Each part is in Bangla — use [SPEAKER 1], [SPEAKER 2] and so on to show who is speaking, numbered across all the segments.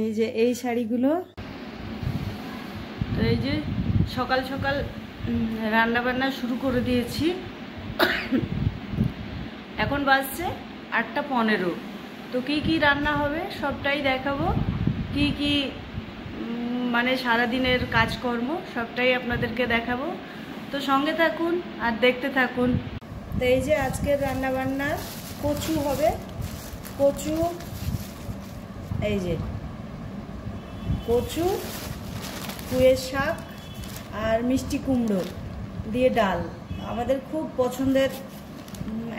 [SPEAKER 1] এই যে এই শাড়িগুলো, তো এই যে সকাল সকাল রান্না বান্না শুরু করে দিয়েছি। এখন বাজছে 8:15। তো কি কি রান্না হবে সবটাই দেখাবো, কি কি মানে সারাদিনের কাজকর্ম সবটাই আপনাদেরকে দেখাবো। তো সঙ্গে থাকুন আর দেখতে থাকুন। তো এই যে আজকের রান্না বান্নার কচু হবে, কচু, এই যে কচু, পুঁইয়ের শাক আর মিষ্টি কুমড়ো দিয়ে ডাল, আমাদের খুব পছন্দের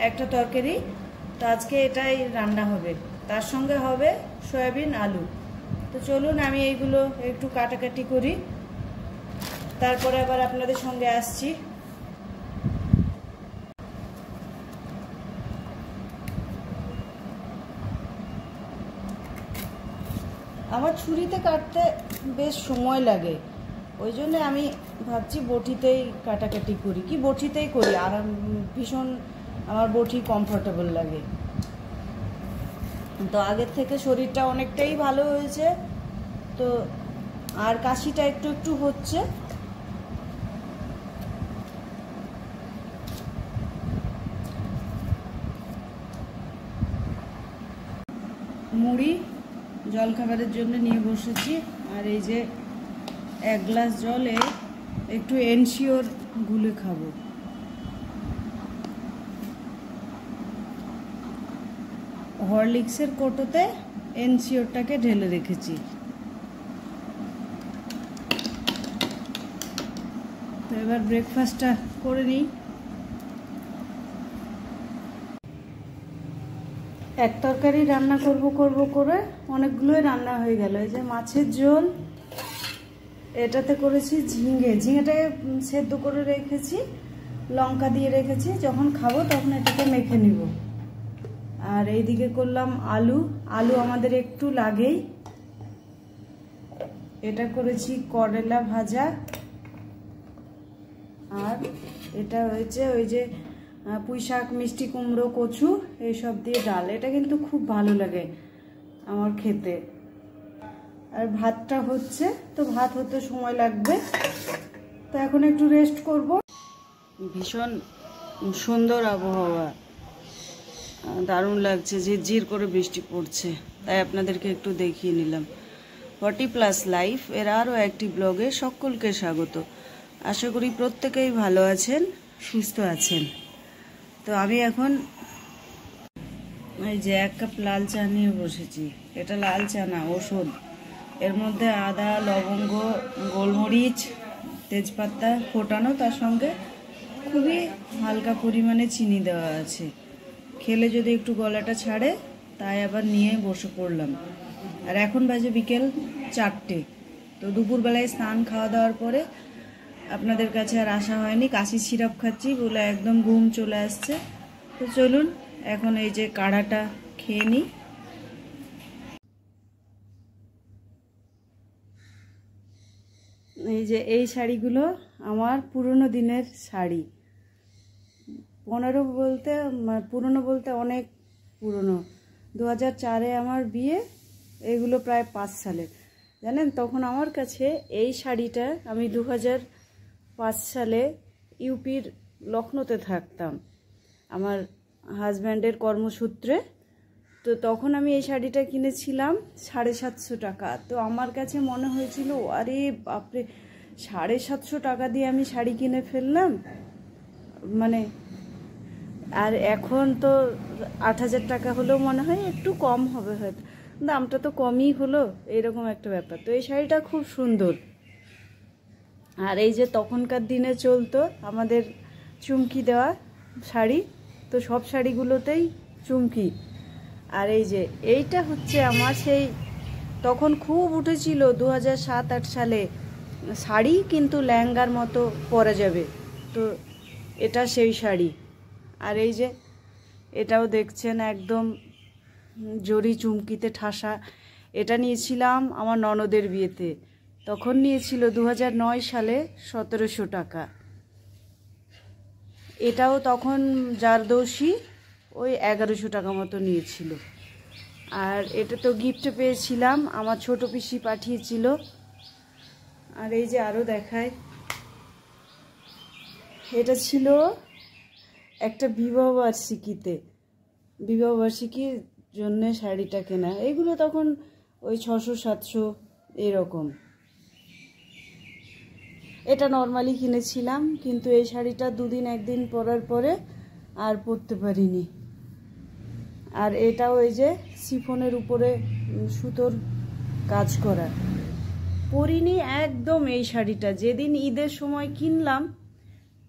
[SPEAKER 1] একটা তরকারি। তো আজকে এটাই রান্না হবে, তার সঙ্গে হবে সয়াবিন আলু। তো চলুন আমি এইগুলো একটু কাটাকাটি করি, তারপরে আবার আপনাদের সঙ্গে আসছি। আমার ছুরিতে কাটতে বেশ সময় লাগে, ওই জন্য আমি ভাবছি বটিতেই কাটাকাটি করি, কি বটিতেই করি, আর ভীষণ আমার বটি কমফোর্টেবল লাগে। তো আগের থেকে শরীরটা অনেকটাই ভালো হয়েছে, তো আর কাশিটা একটু একটু হচ্ছে। মুড়ি জলখাবারের জন্য নিয়ে বসেছি, আর এই যে 1 গ্লাস জলে একটু এনশিওর গুলে খাবো। হরলিক্সের কোটোতে এনশিওরটাকে ঢেলে রেখেছি। তো এবার ব্রেকফাস্টটা করে নিই। এক তরকারি রান্না করব করে অনেকগুলোই রান্না হয়ে গেল। এই যে মাছের ঝোল, এটাতে করেছি ঝিঙেটাকে সেদ্ধ করে রেখেছি, লঙ্কা দিয়ে রেখেছি, যখন খাবো তখন এটাকে মেখে নিব। আর এইদিকে করলাম আলু আমাদের একটু লাগেই। এটা করেছি করলা ভাজা, আর এটা হয়েছে ওই যে পুঁই শাক, মিষ্টি কুমড়ো, কচু, এইসব দিয়ে ডাল। এটা কিন্তু খুব ভালো লাগে আমার খেতে। আর ভাতটা হচ্ছে, তো ভাত হতে সময় লাগবে, তো এখন একটু রেস্ট করব। ভীষণ সুন্দর আবহাওয়া, দারুণ লাগছে, ঝিরঝির করে বৃষ্টি পড়ছে, তাই আপনাদেরকে একটু দেখিয়ে নিলাম। 40+ লাইফ এর আরও একটি ব্লগে সকলকে স্বাগত। আশা করি প্রত্যেকেই ভালো আছেন, সুস্থ আছেন। তো আমি এখন এই যে 1 কাপ লাল চা নিয়ে বসেছি। এটা লাল চা না, ওষুধ। এর মধ্যে আদা, লবঙ্গ, গোলমরিচ, তেজপাতা ফোটানো, তার সঙ্গে খুবই হালকা পরিমাণে চিনি দেওয়া আছে। খেলে যদি একটু গলাটা ছাড়ে, তাই আবার নিয়ে বসে পড়লাম। আর এখন বাজে বিকেল 4টে। তো দুপুরবেলায় স্নান খাওয়া দাওয়ার পরে আপনাদের কাছে আর আসা হয়নি, কাশি সিরাপ খাচ্ছি বলে একদম ঘুম চলে আসছে। তো চলুন এখন এই যে কাড়াটা খেয়ে নিই। এই যে এই শাড়িগুলো আমার পুরনো দিনের শাড়ি। পুরনো বলতে অনেক পুরনো। 2004-এ আমার বিয়ে, এগুলো প্রায় 5 সালের। জানেন, তখন আমার কাছে এই শাড়িটা, আমি 2005 সালে ইউপির লখনৌতে থাকতাম আমার হাজব্যান্ডের কর্মসূত্রে। তো তখন আমি এই শাড়িটা কিনেছিলাম 750 টাকা। তো আমার কাছে মনে হয়েছিল, আরে বাপরে, 750 টাকা দিয়ে আমি শাড়ি কিনে ফেললাম, মানে। আর এখন তো 8000 টাকা হলেও মনে হয় একটু কম হবে, হয়তো দামটা তো কমই হলো, এরকম একটা ব্যাপার। তো এই শাড়িটা খুব সুন্দর। আর এই যে তখনকার দিনে চলতো আমাদের চুমকি দেওয়া শাড়ি, তো সব শাড়িগুলোতেই চুমকি। আর এই যে এইটা হচ্ছে আমার সেই, তখন খুব উঠেছিল 2007-8 সালে, শাড়ি কিন্তু লেহেঙ্গার মতো পরা যাবে, তো এটা সেই শাড়ি। আর এই যে এটাও দেখছেন একদম জরি চুমকিতে ঠাসা। এটা নিয়েছিলাম আমার ননদের বিয়েতে, তখন নিয়েছিল 2009 সালে 1700 টাকা। এটাও তখন জারদৌসি ওই 1100 টাকা মতো নিয়েছিল। আর এটা তো গিফটে পেয়েছিলাম, আমার ছোট পিসি পাঠিয়েছিল। আর এই যে আরও দেখায়, এটা ছিল একটা বিবাহবার্ষিকীর জন্য শাড়িটা কেনা। এইগুলো তখন ওই 600-700 এরকম। এটা নর্মালি কিনেছিলাম, কিন্তু এই শাড়িটা 2-1 দিন পরার পরে আর পরতে পারিনি। আর এটাও এই যে শিফনের উপরে সুতোর কাজ করা, পরিনি একদম এই শাড়িটা। যেদিন ঈদের সময় কিনলাম,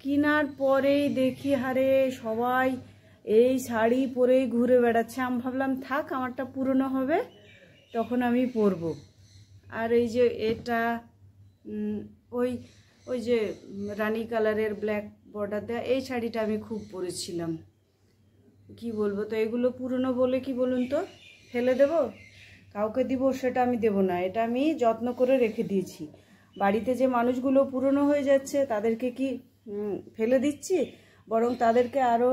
[SPEAKER 1] কেনার পরেই দেখি হারে সবাই এই শাড়ি পরেই ঘুরে বেড়াচ্ছে। আমি ভাবলাম থাক, আমারটা পুরনো হবে, তখন আমি পরবো। আর এই যে এটা ওই যে রানী কালারের ব্ল্যাক বর্ডার দেওয়া এই শাড়িটা আমি খুব পরেছিলাম। কি বলবো, তো এগুলো পুরনো বলে কি বলুন তো, ফেলে দেব? কাউকে দিব সেটা আমি দেব না, এটা আমি যত্ন করে রেখে দিয়েছি। বাড়িতে যে মানুষগুলো পুরনো হয়ে যাচ্ছে তাদেরকে কি ফেলে দিচ্ছি? বরং তাদেরকে আরও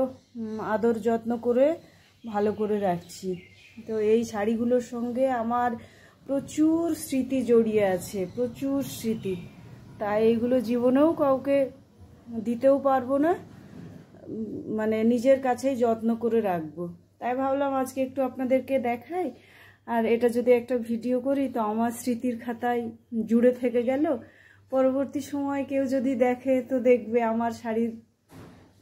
[SPEAKER 1] আদর যত্ন করে ভালো করে রাখছি। তো এই শাড়িগুলোর সঙ্গে আমার প্রচুর স্মৃতি জড়িয়ে আছে, প্রচুর স্মৃতি। তাই এইগুলো জীবনেও কাউকে দিতেও পারবো না, মানে নিজের কাছেই যত্ন করে রাখবো। তাই ভাবলাম আজকে একটু আপনাদেরকে দেখাই। আর এটা যদি একটা ভিডিও করি তো আমার স্মৃতির খাতায় জুড়ে থেকে গেল। পরবর্তী সময় কেউ যদি দেখে তো দেখবে আমার শাড়ির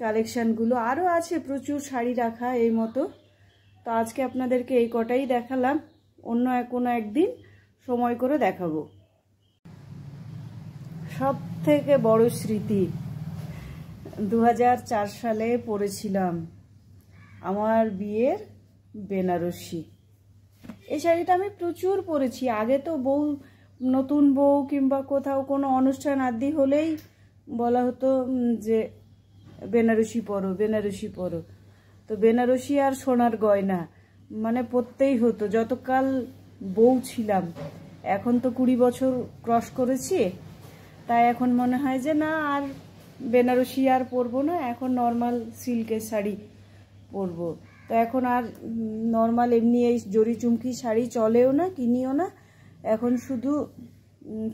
[SPEAKER 1] কালেকশানগুলো আরও আছে, প্রচুর শাড়ি রাখা এই মতো। তো আজকে আপনাদেরকে এই কটাই দেখালাম, অন্য কোনো একদিন সময় করে দেখাবো। সব থেকে বড় স্মৃতি 2004 সালে পরেছিলাম আমার বিয়ের বেনারসি। এই শাড়িটা আমি প্রচুর পরেছি। আগে তো নতুন বউ কিংবা কোথাও কোনো অনুষ্ঠান আদি হলেই বলা হতো যে বেনারসি পরো, বেনারসি পরো। তো বেনারসি আর সোনার গয়না মানে পরতেই হতো যতকাল বউ ছিলাম। এখন তো 20 বছর ক্রস করেছি, তাই এখন মনে হয় যে না, আর বেনারসি আর পরবো না, এখন নর্মাল সিল্কের শাড়ি পরবো। তো এখন আর নর্মাল এমনি এই জরি চুমকি শাড়ি চলেও না, কিনিও না। এখন শুধু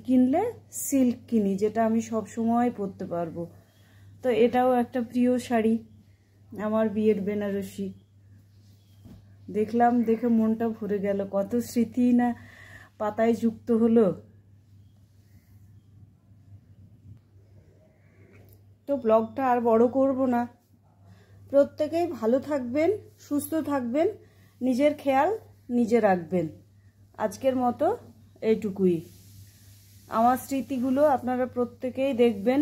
[SPEAKER 1] কিনলে সিল্ক কিনি, যেটা আমি সব সময় পরতে পারবো। তো এটাও একটা প্রিয় শাড়ি, আমার বিয়ের বেনারসি। দেখলাম, দেখে মনটা ভরে গেল, কত স্মৃতি না পাতায় যুক্ত হলো। তো ব্লগটা আর বড় করব না। প্রত্যেকেই ভালো থাকবেন, সুস্থ থাকবেন, নিজের খেয়াল নিজে রাখবেন। আজকের মতো এইটুকুই। আমার স্মৃতিগুলো আপনারা প্রত্যেকেই দেখবেন,